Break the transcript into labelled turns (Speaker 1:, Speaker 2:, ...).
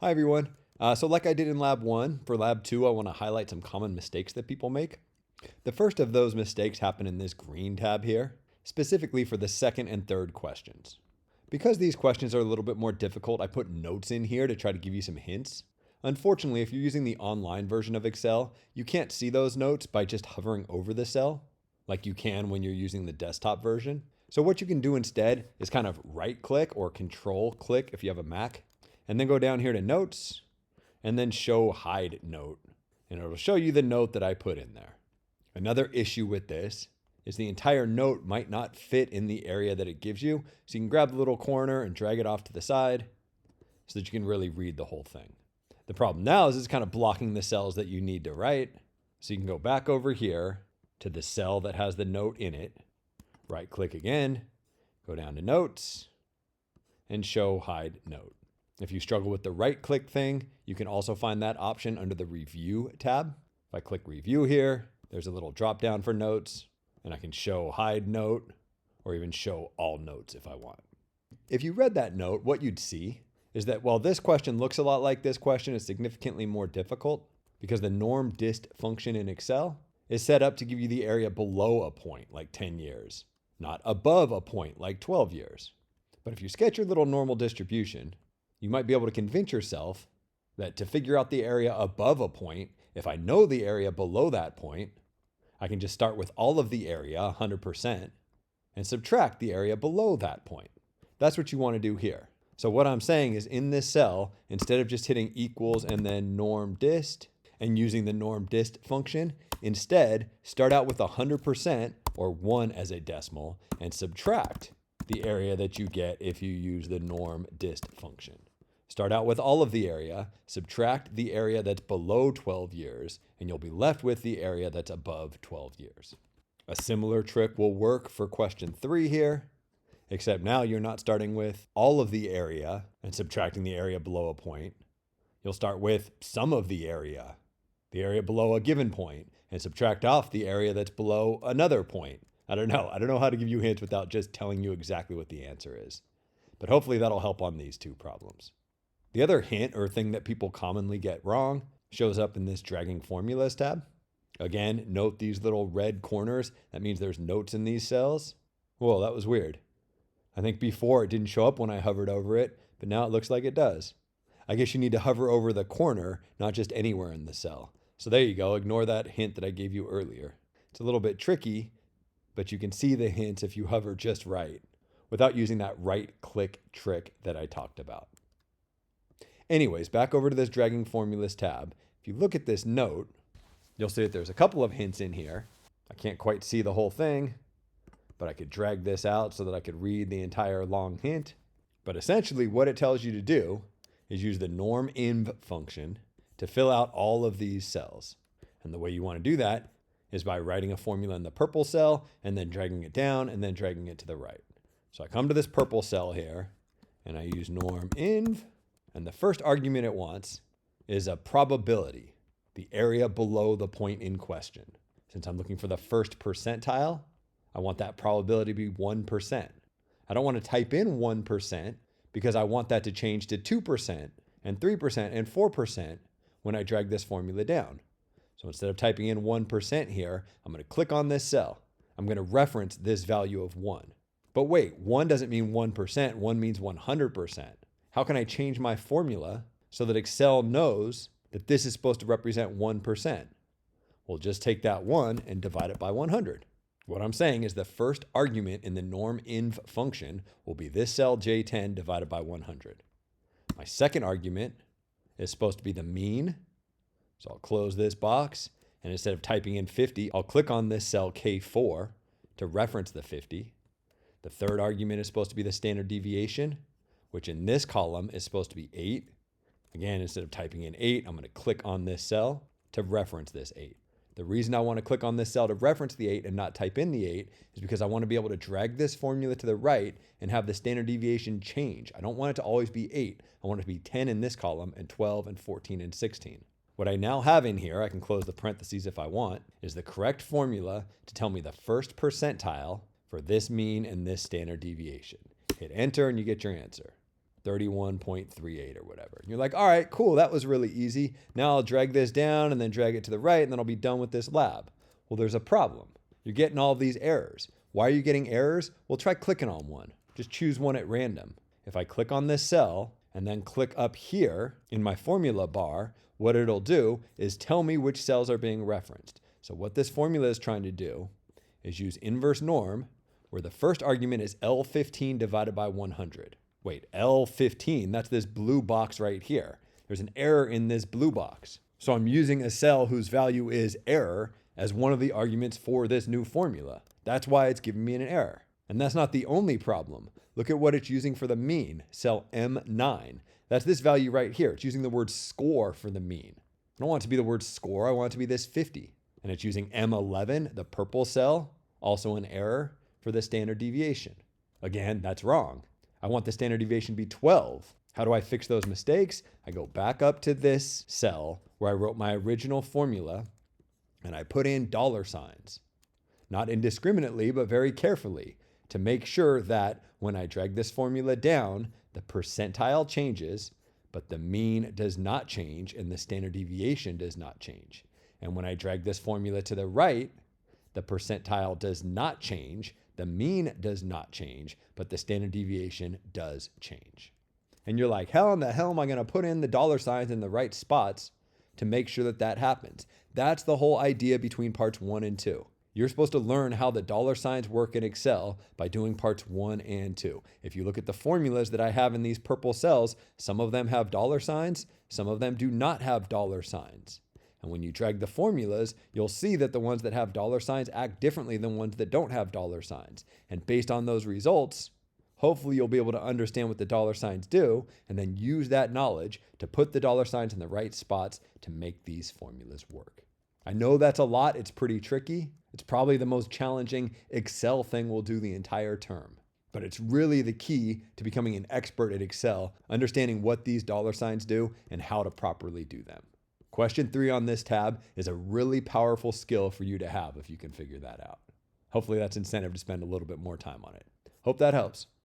Speaker 1: Hi everyone. So like I did in lab 1, for lab 2 I want to highlight some common mistakes that people make. The first of those mistakes happen in this green tab here, specifically for the second and third questions. Because these questions are a little bit more difficult, I put notes in here to try to give you some hints. Unfortunately, if you're using the online version of Excel, you can't see those notes by just hovering over the cell, like you can when you're using the desktop version. So what you can do instead is kind of right click or control click if you have a Mac, and then go down here to notes, and then show hide note. And it'll show you the note that I put in there. Another issue with this is the entire note might not fit in the area that it gives you. So you can grab the little corner and drag it off to the side so that you can really read the whole thing. The problem now is it's kind of blocking the cells that you need to write. So you can go back over here to the cell that has the note in it, right click again, go down to notes, and show hide note. If you struggle with the right click thing, you can also find that option under the review tab. If I click review here, there's a little drop down for notes, and I can show hide note or even show all notes if I want. If you read that note, what you'd see is that while this question looks a lot like this question, it's significantly more difficult because the norm.dist function in Excel is set up to give you the area below a point, like 10 years, not above a point, like 12 years. But if you sketch your little normal distribution, you might be able to convince yourself that to figure out the area above a point, if I know the area below that point, I can just start with all of the area, 100%, and subtract the area below that point. That's what you want to do here. So what I'm saying is in this cell, instead of just hitting equals and then norm.dist and using the norm.dist function, instead start out with 100% or 1 as a decimal and subtract the area that you get if you use the norm.dist function. Start out with all of the area, subtract the area that's below 12 years, and you'll be left with the area that's above 12 years. A similar trick will work for question 3 here, except now you're not starting with all of the area and subtracting the area below a point. You'll start with some of the area below a given point, and subtract off the area that's below another point. I don't know how to give you hints without just telling you exactly what the answer is. But hopefully that'll help on these two problems. The other hint or thing that people commonly get wrong shows up in this dragging formulas tab. Again, note these little red corners. That means there's notes in these cells. Whoa, that was weird. I think before it didn't show up when I hovered over it, but now it looks like it does. I guess you need to hover over the corner, not just anywhere in the cell. So there you go. Ignore that hint that I gave you earlier. It's a little bit tricky, but you can see the hints if you hover just right without using that right click trick that I talked about. Anyways, back over to this dragging formulas tab. If you look at this note, you'll see that there's a couple of hints in here. I can't quite see the whole thing, but I could drag this out so that I could read the entire long hint. But essentially what it tells you to do is use the norm.inv function to fill out all of these cells. And the way you want to do that is by writing a formula in the purple cell and then dragging it down and then dragging it to the right. So I come to this purple cell here and I use norm.inv, and the first argument it wants is a probability, the area below the point in question. Since I'm looking for the first percentile, I want that probability to be 1%. I don't want to type in 1% because I want that to change to 2% and 3% and 4% when I drag this formula down. So instead of typing in 1% here, I'm going to click on this cell. I'm going to reference this value of 1. But wait, 1 doesn't mean 1%, 1 means 100%. How can I change my formula so that Excel knows that this is supposed to represent 1%? Well, just take that 1 and divide it by 100. What I'm saying is the first argument in the norm.inv function will be this cell J10 divided by 100. My second argument is supposed to be the mean. So I'll close this box, and instead of typing in 50, I'll click on this cell K4 to reference the 50. The third argument is supposed to be the standard deviation, which in this column is supposed to be 8. Again, instead of typing in 8, I'm going to click on this cell to reference this 8. The reason I want to click on this cell to reference the 8 and not type in the 8 is because I want to be able to drag this formula to the right and have the standard deviation change. I don't want it to always be 8. I want it to be 10 in this column and 12 and 14 and 16. What I now have in here, I can close the parentheses if I want, is the correct formula to tell me the first percentile for this mean and this standard deviation. Hit enter and you get your answer. 31.38 or whatever. And you're like, all right, cool, that was really easy. Now I'll drag this down and then drag it to the right, and then I'll be done with this lab. Well, there's a problem. You're getting all of these errors. Why are you getting errors? Well, try clicking on one. Just choose one at random. If I click on this cell and then click up here in my formula bar, what it'll do is tell me which cells are being referenced. So what this formula is trying to do is use inverse norm, where the first argument is L15 divided by 100. Wait, L15, that's this blue box right here. There's an error in this blue box. So I'm using a cell whose value is error as one of the arguments for this new formula. That's why it's giving me an error. And that's not the only problem. Look at what it's using for the mean, cell M9. That's this value right here. It's using the word score for the mean. I don't want it to be the word score, I want it to be this 50. And it's using M11, the purple cell, also an error for the standard deviation. Again, that's wrong. I want the standard deviation to be 12. How do I fix those mistakes? I go back up to this cell where I wrote my original formula and I put in dollar signs. Not indiscriminately, but very carefully to make sure that when I drag this formula down, the percentile changes, but the mean does not change and the standard deviation does not change. And when I drag this formula to the right, the percentile does not change, the mean does not change, but the standard deviation does change. And you're like, how in the hell am I going to put in the dollar signs in the right spots to make sure that that happens? That's the whole idea between parts 1 and 2. You're supposed to learn how the dollar signs work in Excel by doing parts 1 and 2. If you look at the formulas that I have in these purple cells, some of them have dollar signs, some of them do not have dollar signs. And when you drag the formulas, you'll see that the ones that have dollar signs act differently than ones that don't have dollar signs. And based on those results, hopefully you'll be able to understand what the dollar signs do and then use that knowledge to put the dollar signs in the right spots to make these formulas work. I know that's a lot. It's pretty tricky. It's probably the most challenging Excel thing we'll do the entire term. But it's really the key to becoming an expert at Excel, understanding what these dollar signs do and how to properly do them. Question 3 on this tab is a really powerful skill for you to have if you can figure that out. Hopefully that's incentive to spend a little bit more time on it. Hope that helps.